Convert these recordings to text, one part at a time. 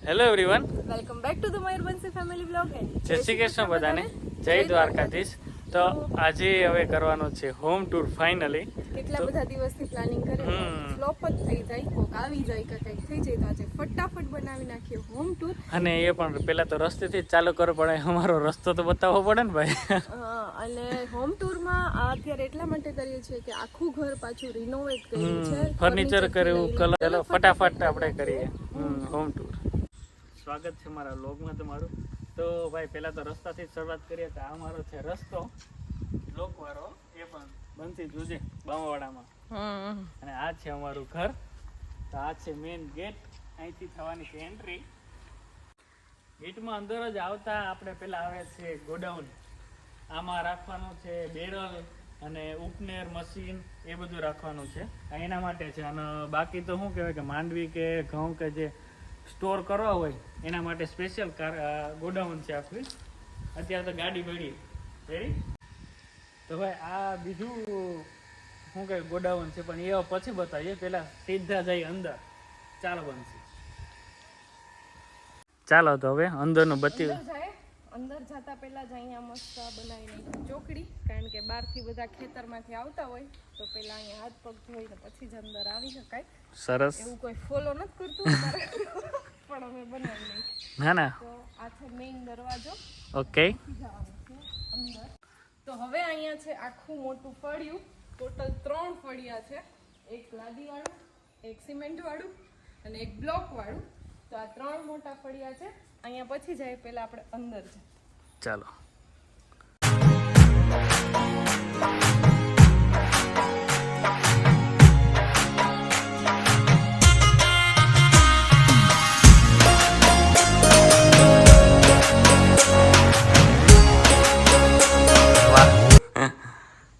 Hello everyone, welcome back to the Mayurvanshi family blog. જય શ્રી કૃષ્ણ બધાને, જય દ્વારકાધીશ. તો આજે હવે કરવાનો છે હોમ ટૂર ફાઇનલી. કેટલા બધા દિવસથી પ્લાનિંગ કરે, ફ્લોપ જ થઈ જાય, કોક આવી જાય કે કંઈક થઈ જાય, તો આજે ફટાફટ બનાવી નાખીએ હોમ ટૂર. અને એ પણ પેલા તો રસ્તેથી જ ચાલુ કરવો પડે, અમારો રસ્તો તો બતાવવો પડે ને ભાઈ. અને હોમ ટૂરમાં અત્યારે એટલા માટે કરીએ છીએ કે આખું ઘર પાછું રિનોવેટ કર્યું છે, ફર્નિચર કર્યું, કલર. ચલો ફટાફટ આપણે કરીએ હોમ ટૂર. સ્વાગત છે મારા વ્લોગમાં તમારું. તો ભાઈ પહેલા તો રસ્તાથી જ શરૂઆત કરીએ. તો આ મારો છે રસ્તો બ્લોક વાળો, એ પણ બનતી જોજે બામવાડામાં. અને આ છે અમારું ઘર. તો આ છે મેઇન ગેટ, અહીંથી થવાની છે એન્ટ્રી. ગેટમાં અંદર જ આવતા આપણે પેલા આવે છે ગોડાઉન. આમાં રાખવાનું છે બેરલ અને ઉપનેર મશીન, એ બધું રાખવાનું છે. એના માટે છે. અને બાકી તો શું કહેવાય કે માંડવી કે ઘઉં કે જે સ્ટોર કરવા હોય એના માટે સ્પેશિયલ ગોડાઉન છે આખું. અત્યારે તો ગાડી બળી રેડી. તો ભાઈ આ બીજું શું કહે ગોડાઉન છે, પણ એ પછી બતાવીએ. પહેલાં સીધા જાય અંદર. ચાલો બનશે, ચાલો તો હવે અંદરનું બતાવી. અંદર જતા પહેલા જ અહીંયા મસ્ત બનાવી નાખી ચોકડી, કારણ કે બહારથી બધા ખેતરમાંથી આવતા હોય તો પહેલા અહીંયા હાથ પગ ધોઈને પછી જ અંદર આવી શકાય. સરસ. એવું કોઈ ફોલો નથી કરતું પણ અમે બનાવી નાખી. ના ના, તો આ છે મેઇન દરવાજો. ઓકે. જવાનું છે અંદર. તો હવે અહીંયા છે આખું મોટું ફળિયું. ટોટલ 3 ફળિયા છે, એક લાદી વાળું, એક સિમેન્ટ વાળું અને એક બ્લોક વાળું. તો આ 3 મોટા ફળિયા છે. અહીંયા પછી જાય પહેલા આપણે અંદર છે. ચાલો.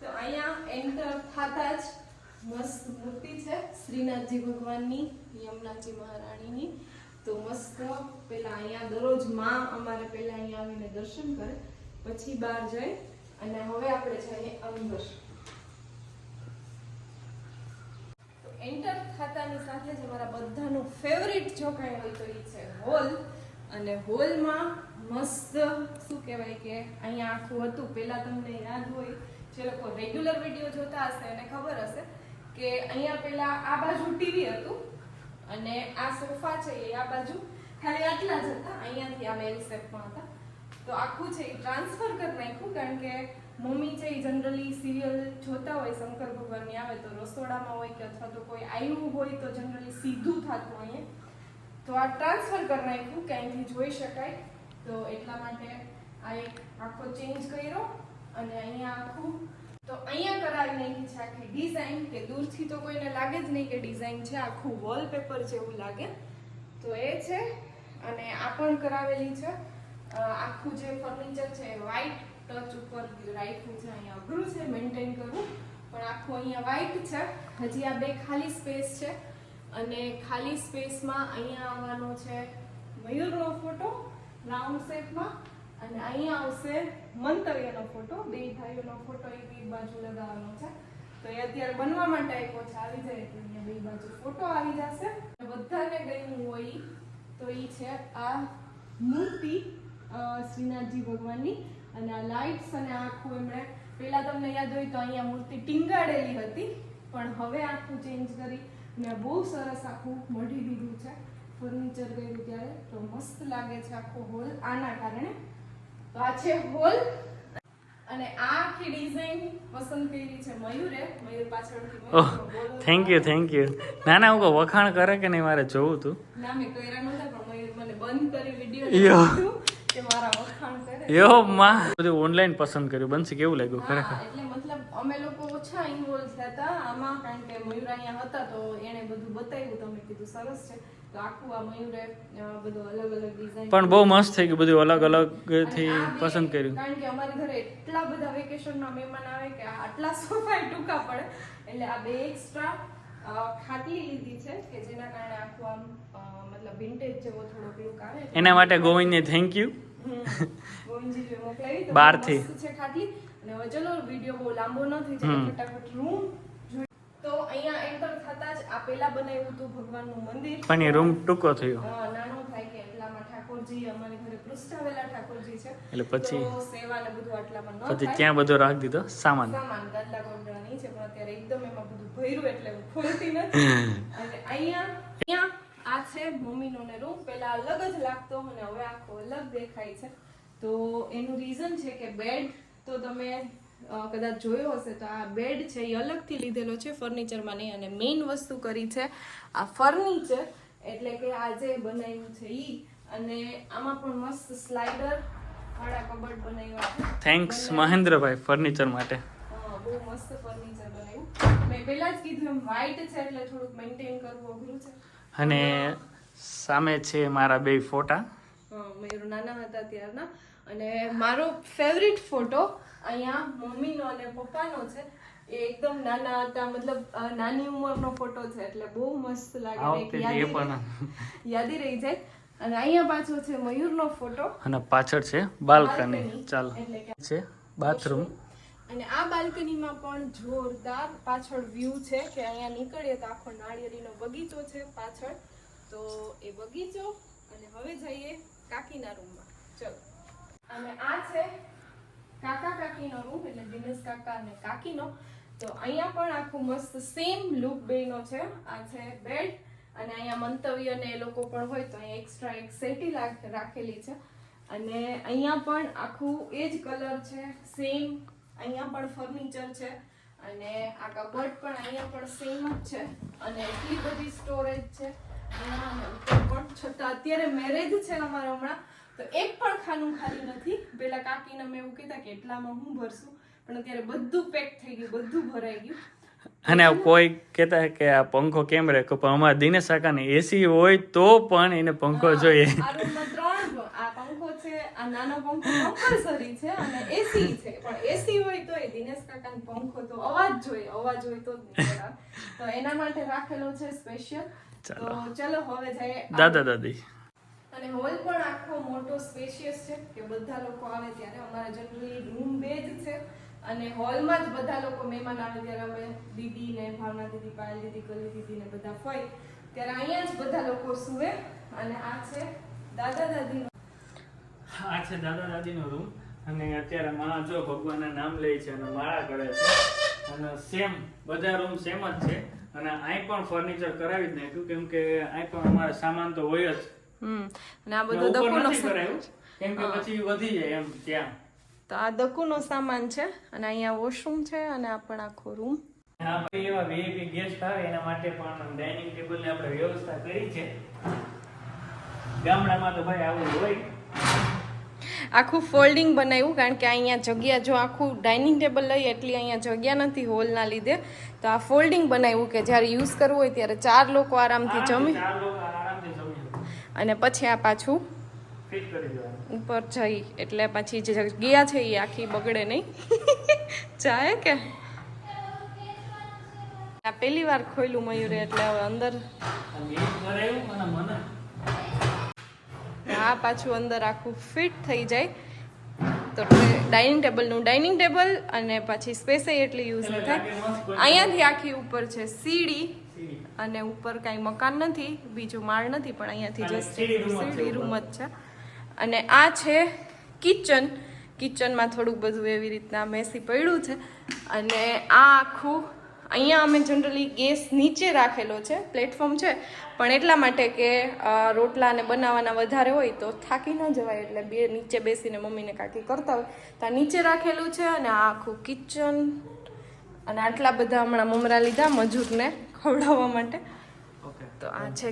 તો અહીંયા એન્ટર થતા જ મસ્ત મૂર્તિ છે શ્રીનાથજી ભગવાનની, યમુનાજી મહારાણીની. તો મસ્ત પેલા અહીંયા દરરોજ માં અમારે પેલા અહીંયા આવીને દર્શન કરે, પછી બહાર જાય. અને હવે આપણે જઈએ અંદર. તો એન્ટર થતાની સાથે જ અમારા બધાનું ફેવરિટ જો કાંઈ હોય તો એ છે હોલ. અને હોલમાં મસ્ત શું કહેવાય કે અહીંયા આખું હતું. પહેલાં તમને યાદ હોય, જે લોકો રેગ્યુલર વિડીયો જોતા હશે એને ખબર હશે કે અહીંયા પહેલાં આ બાજુ ટીવી હતું અને આ સોફા છે એ આ બાજુ ખાલી આટલા જ હતા. અહીંયાથી આ બેલ શેપમાં હતા. તો આખું છે એ ટ્રાન્સફર કરી નાખ્યું, કારણ કે મમ્મી છે એ જનરલી સિરિયલ જોતા હોય, શંકર ભગવાનની આવે તો રસોડામાં હોય કે અથવા તો કોઈ આવ્યું હોય તો જનરલી સીધું થતું અહીંયા. તો આ ટ્રાન્સફર કરી નાખ્યું કે અહીંથી જોઈ શકાય. તો એટલા માટે આ એક આખો ચેન્જ કર્યો. અને અહીંયા આખું તો અહીંયા કરાવી નાખી છે આખી ડિઝાઇન, કે દૂરથી તો કોઈને લાગે જ નહીં કે ડિઝાઇન છે, આખું વોલપેપર જેવું લાગે. તો એ છે. અને આ પણ કરાવેલી છે. આખું જે ફર્નિચર છે એ વ્હાઈટ ટચ ઉપર રાખ્યું છે. અહીંયા અઘરું છે મેન્ટેન કરવું, પણ આખું અહીંયા વ્હાઈટ છે. હજી આ 2 ખાલી સ્પેસ છે. અને ખાલી સ્પેસમાં અહીંયા આવવાનો છે મયુરનો ફોટો રાઉન્ડ શેપમાં. અને અહીંયા આવશે મંતવ્યનો ફોટો, 2 ભાઈઓનો ફોટો એક બાજુ લગાવવાનો છે. તો એ અત્યારે બનવા માટે આપ્યો છે, આવી જાય એટલે અહીંયા 2 બાજુ ફોટો આવી જશે. બધાને ગમ્યું હોય તો એ છે આ મૂર્તિ શ્રીનાથજી ભગવાનની. અને આ લાઇટ્સ અને આખું એમણે પહેલા તમને યાદ હોય તો અહીંયા મૂર્તિ ટીંગાડેલી હતી, પણ હવે આખું ચેન્જ કરી ને બહુ સરસ આખું મઢી દીધું છે. ફર્નિચર કર્યું ત્યારે તો મસ્ત લાગે છે આખો હોલ આના કારણે. તો આ છે હોલ. અને આ આખી ડિઝાઇન પસંદ કરી છે મયુરે. મયુર પાછળથી થેન્ક યુ. ના ના, હું વખાણ કરે કે નહીં મારે જોવું તું. ના મેં કર્યા નહોતા, પણ મયુર મને બંધ કરી વિડિયો કે મારા વખાણ કરે. યો માં બધું ઓનલાઈન પસંદ કર્યું. બનશે કેવું લાગ્યું ખરેખર? એટલે મતલબ અમે લોકો ઓછા ઇન્વોલ્વ થતા આમાં, કારણ કે મયુર અહીંયા હતા તો એણે બધું બતાવ્યું. તમે કીધું સરસ છે. તો આખું આ મયુરે બધું અલગ અલગ ડિઝાઇન, પણ બહુ મસ્ત થઈ ગયું. બધું અલગ અલગ થી પસંદ કર્યું, કારણ કે અમારી ઘરે એટલા બધા વેકેશનમાં મહેમાન આવે કે આટલા સોફા ટૂંકા પડે. એટલે આ 2 એક્સ્ટ્રા ખાટલી લીધી છે કે જેના કારણે આખું આમ મતલબ વિન્ટેજ જેવો થોડોક લુક આવે. એના માટે ગોવિંદને થેન્ક યુ. ગોવિંદજી જો મોકલાવી તો બહારથી છે ખાટલી. અને હવે ચલો વિડિયો બહુ લાંબો ન થઈ જાય, ફટાફટ રૂમ. તો અહીંયા એન્ટર થતા જ આ પેલા બનાવ્યું હતું ભગવાનનું મંદિર, પણ એ રૂમ ટૂંકો થયો. નાનો થાય કે ઠાકોરજી અમારી ઘરે પૃષ્ઠાવેલા ઠાકોરજી છે. એટલે પછી તો સેવા ને બધું આટલામાં ન પછી થાય. ત્યાં બધો રાખી દીધો સામાન. સામાન ગાદલા ગોંડળાની છે પણ અત્યારે એકદમ એમાં બધું ભર્યું એટલે હું ખોલતી નથી. અને અહીંયા આ છે મમ્મીનો ને રૂમ. પહેલા અલગ જ લાગતો અને હવે આખો અલગ દેખાય છે. તો એનું રીઝન છે કે બેડ તો તમે કદાચ જોયો હશે તો આ બેડ છે એ અલગથી લીધેલો છે ફર્નિચરમાં નહીં. અને મેઇન વસ્તુ કરી છે આ ફર્નિચર એટલે કે આ જે બનાવ્યું છે ઈ. અને આમાં પણ મસ્ત સ્લાઇડર વાળા કબડ બનાવ્યા છે. થેન્ક્સ મહેન્દ્રભાઈ ફર્નિચર માટે. બહુ મસ્ત ફર્નિચર બનાવ્યું. મેં પહેલા જ કીધું એમ વ્હાઈટ છે એટલે થોડુંક મેન્ટેન કરવું અઘરું છે. અને સામે છે મારા બે ફોટા. મયુર નાના હતા ત્યારના. અને મારો ફેવરિટ ફોટો અહીંયા મમ્મીનો અને પપ્પાનો છે. એ એકદમ નાના હતા મતલબ નાની ઉંમરનો ફોટો છે એટલે બહુ મસ્ત લાગે. યાદી રહી જાય. અને અહીંયા પાછો છે મયુરનો ફોટો અને પાછળ છે બાલ્કની. ચાલો છે બાથરૂમ. અને આ બાલ્કનીમાં પણ જોરદાર પાછળ વ્યૂ છે કે અહીંયા નીકળીએ તો આખો નાળિયેરીનો બગીચો છે પાછળ. તો એ બગીચો અને હવે જઈએ કાકીના રૂમમાં. ચલો. અને આ છે કાકા કાકીનો રૂમ એટલે દિનેશ કાકા અને કાકીનો. તો અહીંયા પણ આખું મસ્ત સેમ લુક બેનો છે. આ છે બેડ અને અહીંયા મંતવ્ય ને એ લોકો પણ હોય તો અહીંયા એક્સ્ટ્રા એક સેટી રાખેલી છે. અને અહીંયા પણ આખું એ જ કલર છે સેમ. અહીંયા પણ ફર્નિચર છે અને આ કબર્ડ પણ અહીંયા પણ સેમ જ છે. અને એટલી બધી સ્ટોરેજ છે અહીંયા પણ. છતાં અત્યારે મેરેજ છે અમારા હમણાં તો એક પણ ખાનું ખાલી નથી. પેલા કાકીને મેં એવું કીધા કે એટલામાં હું ભરશું પણ અત્યારે બધું પેક થઈ ગયું, બધું ભરાઈ ગયું. અને કોઈ કહેતા કે આ પંખો કેમ રાખો પણ અમારા દિનેશ કાકાને એસી હોય તો પણ એને પંખો જોઈએ. આ રૂમમાં 3 આ પંખો છે. આ નાનો પંખો કમ્પલસરી છે અને એસી છે. પણ એસી હોય તોય દિનેશ કાકાને પંખો તો અવાજ જોઈએ તો જ નીકળે. તો એના માટે રાખેલો છે સ્પેશિયલ. તો ચલો હવે જઈએ દાદા દાદી. અને હોલ પણ આખો મોટો સ્પેશિયસ છે કે બધા લોકો આવે ત્યારે. અમારા જનરલી રૂમ 2 જ છે અને હોલમાં જ બધા લોકો મહેમાન આવે ત્યારે અમે દીદી ને ભાવના દીદી, પાયલ દીદી, કલી દીદી ને બધા હોય ત્યારે અહીંયા જ બધા લોકો સુવે. અને આ છે દાદા દાદીનો. આ છે દાદા દાદીનો રૂમ. અને અત્યારે માં જો ભગવાનના નામ લે છે અને માળા કરે છે. અને સેમ બધા રૂમ સેમ જ છે. અને અહીં પણ ફર્નિચર કરાવી જ નાખ્યું કેમ કે અહીં પણ અમારે સામાન તો હોય જ. અને આ બધું દકુનો કેમ કે પછી વધી જાય એમ ત્યાં. તો આ દકુનો સામાન છે અને અહીંયા વોશરૂમ છે અને આ પણ આખો રૂમ. હા ભાઈ એવા વીઆઈપી ગેસ્ટ આવે એના માટે પણ ડાઇનિંગ ટેબલની આપણે વ્યવસ્થા કરી છે. ગામડામાં તો ભાઈ આવું હોય. આખું ફોલ્ડિંગ બનાવ્યું કારણ કે અહીંયા જગ્યા જો આખું ડાઇનિંગ ટેબલ લઈએ એટલી અહીંયા જગ્યા નથી હોલના લીધે. તો આ ફોલ્ડિંગ બનાવ્યું કે જ્યારે યુઝ કરવું હોય ત્યારે 4 લોકો આરામથી જમી અને પછી આ પાછું ફિટ કરી દેવાનું ઉપર જઈ એટલે પછી જે જગ્યા છે એ આખી બગડે નહીં. ચાહે કે આ પહેલી વાર ખોલ્યું મયુરે એટલે હવે અંદર આ પાછું અંદર આખું ફિટ થઈ જાય. તો ડાઇનિંગ ટેબલ અને પછી સ્પેસ એટલી યુઝ ન થાય. અહીંયાથી આખી ઉપર છે સીડી અને ઉપર કાંઈ મકાન નથી, બીજો માળ નથી પણ અહીંયાથી જસ્ટ સીડી રૂમ જ છે. અને આ છે કિચનમાં થોડુંક બધું એવી રીતના મેસી પડ્યું છે. અને આ આખું અહીંયા અમે જનરલી ગેસ નીચે રાખેલો છે, પ્લેટફોર્મ છે પણ એટલા માટે કે રોટલા ને બનાવવાના વધારે હોય તો થાકી ન જવાય એટલે બે નીચે બેસીને મમ્મીને કાકી કરતા હોય તો આ નીચે રાખેલું છે. અને આ આખું કિચન અને આટલા બધા હમણાં મમરા લીધા મજૂરને ખવડાવવા માટે. તો આ છે.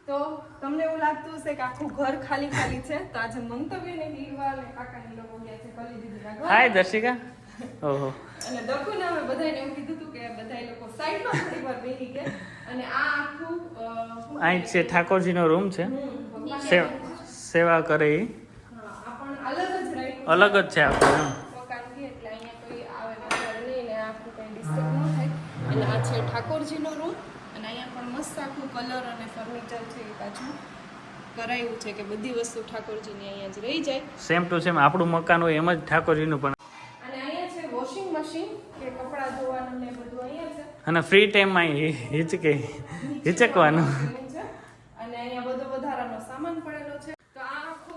તો તમને એવું લાગતું હશે કે આખું ઘર ખાલી ખાલી છે તો આજે મંતવ્યને હીરવા અને કાકાની લોકો ગયા છે કલી દીદીના ઘરે. હાય દર્શિકા. ઓહો. અને દકુને અમે બધાને એવું કીધું હતું કે બધા લોકો સાઈડમાં થોડી વાર બેસી ગયા. અને આ આખું અહીં છે ઠાકોરજીનો રૂમ છે, સેવા કરે એ. આ પણ અલગ જ રાખ્યું, અલગ જ છે આખું એમ. મકાનથી એટલે અહીંયા કોઈ આવે વગર નહીં ને આખું કંઈ ડિસ્ટર્બ ન થાય. અને આ છે ઠાકોરજીનો રૂમ અને અહીંયા પણ મસ્ત આખું કલર અને ફર્નિચર છે એ પાછું કરાયું છે કે બધી વસ્તુ ઠાકોરજીની અહીંયા જ રહી જાય. સેમ ટુ સેમ આપણું મકાન હોય એમ જ ઠાકોરજીનું પણ. અને અહીંયા છે વોશિંગ મશીન કે કપડાં ધોવાનું ને બધું અહીંયા છે. અને ફ્રી ટાઈમમાં હિચકવાનું. અને અહીંયા બધો વધારાનો સામાન પડેલો છે. તો આ આખો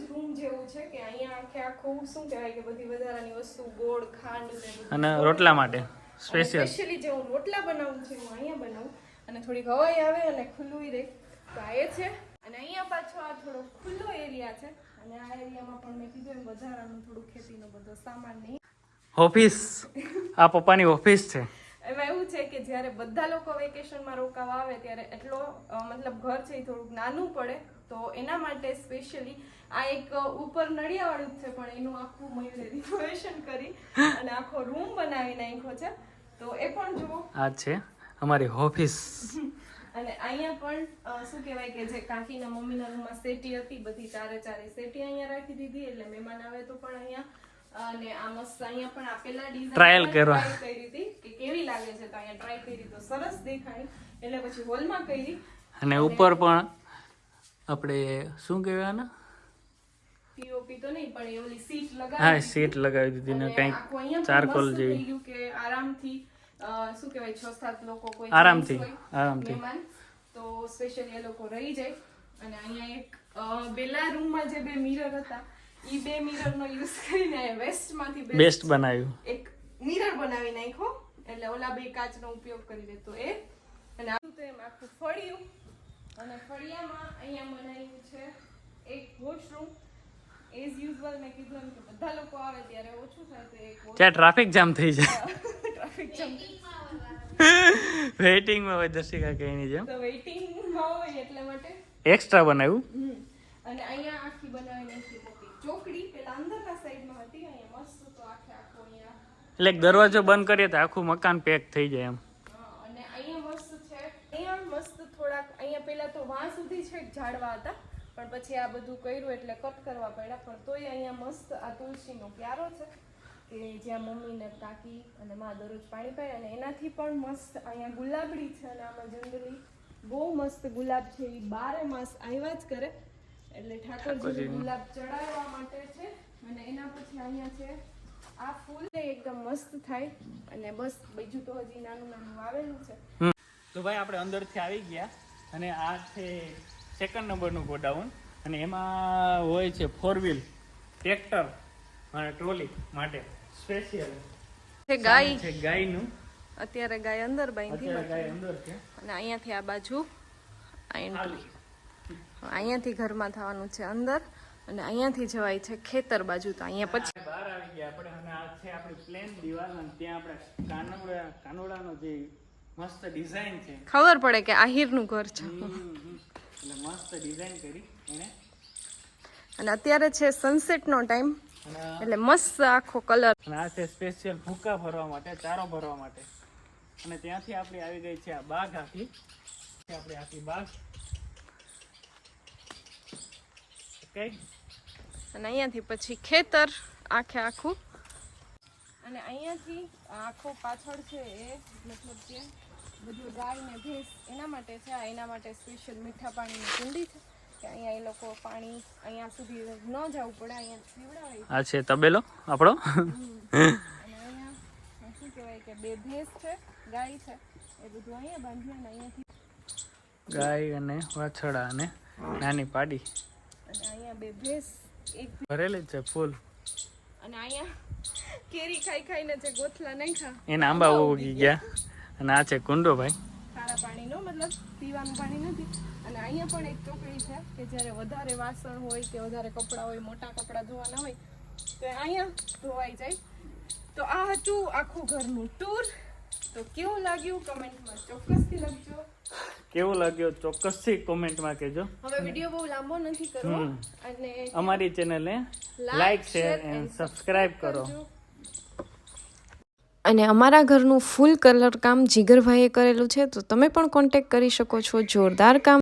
જ રૂમ જેવું છે કે અહીંયા આખે આખું શું કહેવાય કે બધી વધારાની વસ્તુ ગોળ ખાંડ ને બધું અને રોટલા માટે સ્પેશિયલ સ્પેશિયલી જે હું રોટલા બનાવું છું હું અહીંયા બનાવું અને થોડીક હવાઈ આવે અને ખુલ્લું રહે તો આ એ છે. અને અહીંયા પાછો આ થોડો ખુલ્લો એરિયા છે અને આ એરિયામાં પણ મેં કીધું એમ વધારાનું થોડું ખેતીનો બધો સામાન નહીં. ઓફિસ, આ પપ્પાની ઓફિસ છે. એમાં એવું છે કે જ્યારે બધા લોકો વેકેશનમાં રોકાવા આવે ત્યારે એટલો મતલબ ઘર છે એ થોડુંક નાનું પડે તો એના માટે સ્પેશિયલી આ એક ઉપર નળિયાવાળું જ છે પણ એનું આખું મયુરે રિનોવેશન કરી અને આખો રૂમ બનાવી નાખ્યો છે. તો એ પણ જુઓ. આ છે અમારી ઓફિસ. અને અહીંયા પણ શું કહેવાય કે જે કાકીના મમ્મીના રૂમમાં સેટી હતી બધી ચારે સેટી અહીંયા રાખી દીધી એટલે મહેમાન આવે તો પણ અહીંયા અને આ મસ્ત અહીંયા પણ આપેલા ડિઝાઇન ટ્રાયલ કરવા કરી હતી કે કેવી લાગે છે તો અહીંયા ટ્રાય કરી તો સરસ દેખાણી એટલે પછી હોલમાં કરી. અને ઉપર પણ આપણે શું કહેવાય ને પીઓપી તો નહીં પણ એ ઓલી સીટ હા લગાવી સીટ લગાવી દીધી ને કંઈક ચારકોલ જેવી કે આરામથી શું કહેવાય 6-7 લોકો કોઈ આરામથી મહેમાન તો સ્પેશિયલી એ લોકો રહી જાય. અને અહીંયા એક પેલા રૂમમાં જે 2 મિરર હતા ઈ 2 મિરરનો યુઝ કરીને વેસ્ટમાંથી બેસ્ટ બનાવ્યું. એક મિરર બનાવી નાખ્યો એટલે ઓલા 2 કાચનો ઉપયોગ કરી દે તો એ. અને આખું તો એમ આખું ફળિયું અને ફળિયામાં અહીંયા બનાવ્યું છે એક વોશરૂમ. એઝ યુઝ્યુઅલ મેં કીધું એમ કે બધા લોકો આવે ત્યારે ઓછું થાય તો એક ત્યાં ટ્રાફિક જામ થઈ જાય. ટ્રાફિક જામ વેઇટિંગમાં હોય દર્શિકા કઈની જેમ તો વેઇટિંગમાં હોય એટલા માટે એક્સ્ટ્રા બનાવ્યું. અને અહીંયા આખી બનાવી નાખી હતી ચોકડી પેલા અંદરના સાઈડમાં હતી અહીંયા મસ્ત તો આખે આખો અહીંયા એટલે દરવાજો બંધ કરીએ તો આખું મકાન પેક થઈ જાય એમ. અને અહીંયા મસ્ત છે. અહીંયા મસ્ત થોડાક અહીંયા પેલા તો વાં સુધી છે ઝાડવા હતા પણ પછી આ બધું કર્યું એટલે કટ કરવા પડ્યા પણ તોય અહીંયા મસ્ત આ તુલસીનો ક્યારો છે કે જ્યાં મમ્મી ને કાકી અને માં દરરોજ પાણી પાય અને એનાથી પણ મસ્ત અહીંયા ગુલાબડી છે અને આમાં જનરલી બહુ મસ્ત ગુલાબ છે એ 12 માસ આવ્યા જ કરે એટલે ઠાકોરજીને ગુલાબ ચડાવવા માટે છે. અને એના પછી અહીંયા છે આ ફૂલ એકદમ મસ્ત થાય અને બસ બીજું તો હજી નાનું નાનું આવેલું છે. તો ભાઈ આપણે અંદરથી આવી ગયા અને આ છે 2nd નંબરનું ગોડાઉન અને એમાં હોય છે 4 વ્હીલ ટ્રેક્ટર અને ટ્રોલી માટે સ્પેશિયલ છે ગાય છે ગાયનું. અત્યારે ગાય અંદર બાંધી અત્યારે ગાય અંદર છે અને અહીંયાથી આ બાજુ અહીંયાથી ઘરમાં થવાનું છે અંદર અને અહીંયાથી જવાય છે ખેતર બાજુ. તો અહીંયા પછી બહાર આવી ગયા આપણે અને આ છે આપણી પ્લેન દિવાલ અને ત્યાં આપણે કાનોડાનો જે મસ્ત ડિઝાઇન છે ખબર પડે કે આહિરનું ઘર છે. એટલે મસ્ત ડિઝાઇન કરી એને. અને અત્યારે છે સનસેટનો ટાઈમ એટલે મસ્ત આખો કલર. અને આ છે સ્પેશિયલ ભૂકા ભરવા માટે ચારો ભરવા માટે. અને ત્યાંથી આપણે આવી ગઈ છે આ બાગ આખી આપણે આખી બાગ ઓકે. અને અહીંયાથી પછી ખેતર આખે આખું અને અહીંયાથી આખો પાછળ છે એ મતલબ કે બધું ગાય ને ભેંસ એના માટે છે. આ એના માટે સ્પેશિયલ મીઠા પાણીની કુંડી છે કે અહીંયા એ લોકો પાણી અહીંયા સુધી ન જવું પડે અહીંયા પીવડાવે. આ છે તબેલો આપણો. અને અહીંયા શું કહેવાય કે 2 ભેંસ છે ગાય છે એ બધું અહીંયા બાંધ્યા અને અહીંયાથી ગાય અને વાછડા અને નાની પાડી અને અહીંયા 2 ભેંસ એક ભરેલી જ છે ફૂલ. અને અહીંયા કેરી ખાઈને જે ગોથલા નાખ્યા એના આંબા ઉગી ગયા. અને આ છે કુંડો ભાઈ ખારા પાણીનો મતલબ પીવાનું પાણી નથી. અને અહીંયા પણ એક ચોકડી છે કે જ્યારે વધારે વાસણ હોય કે વધારે કપડાં હોય મોટા કપડાં ધોવાના હોય તો અહીંયા ધોવાઈ જાય. તો આ હતું આખું ઘરનું ટૂર. તો કેવું લાગ્યું કમેન્ટમાં ચોક્કસથી લખજો. કેવું લાગ્યો ચોક્કસથી કોમેન્ટમાં કહેજો. હવે વિડીયો બહુ લાંબો નથી કરવો અને અમારી ચેનલને લાઈક શેર એન્ડ સબસ્ક્રાઇબ કરો. અને અમારા ઘરનું ફૂલ કલર કામ જીગરભાઈએ કરેલું છે તો તમે પણ કોન્ટેક્ટ કરી શકો છો. જોરદાર કામ